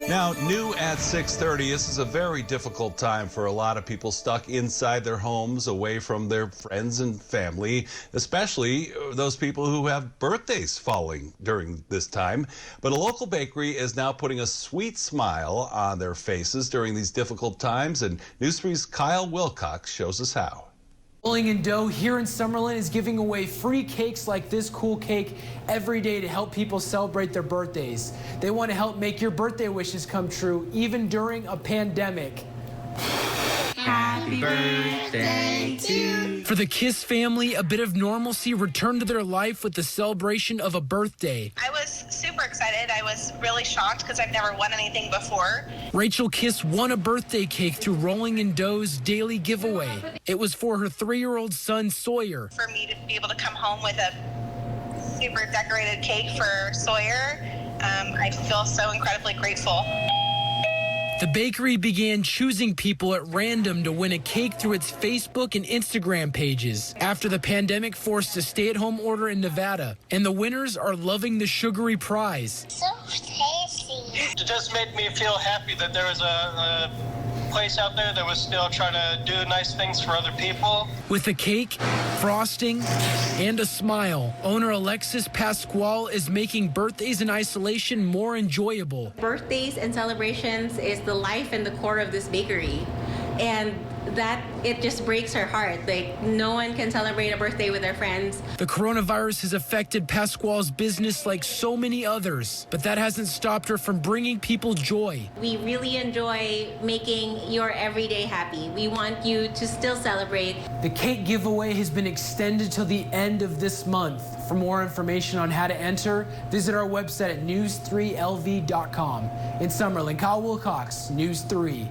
Now, new at 6:30, this is a very difficult time for a lot of people stuck inside their homes, away from their friends and family, especially those people who have birthdays falling during this time. But a local bakery is now putting a sweet smile on their faces during these difficult times, and News 3's Kyle Wilcox shows us how. Rolling in Dough here in Summerlin is giving away free cakes like this cool cake every day to help people celebrate their birthdays. They want to help make your birthday wishes come true, even during a pandemic. Happy birthday to you. For the Kiss family, a bit of normalcy returned to their life with the celebration of a birthday. I was super excited. I was really shocked because I've never won anything before. Rachel Kiss won a birthday cake through Rolling in Dough's daily giveaway. It was for her 3-year-old son, Sawyer. For me to be able to come home with a super decorated cake for Sawyer, I feel so incredibly grateful. The bakery began choosing people at random to win a cake through its Facebook and Instagram pages after the pandemic forced a stay-at-home order in Nevada. And the winners are loving the sugary prize. So tasty. It just made me feel happy that there was a place out there that was still trying to do nice things for other people. With a cake, frosting, and a smile, owner Alexis Pasquale is making birthdays in isolation more enjoyable. Birthdays and celebrations is the life and the core of this bakery. And that, it just breaks her heart. Like, no one can celebrate a birthday with their friends. The coronavirus has affected Pasquale's business like so many others, but that hasn't stopped her from bringing people joy. We really enjoy making your everyday happy. We want you to still celebrate. The cake giveaway has been extended till the end of this month. For more information on how to enter, visit our website at news3lv.com. In Summerlin, Kyle Wilcox, News 3.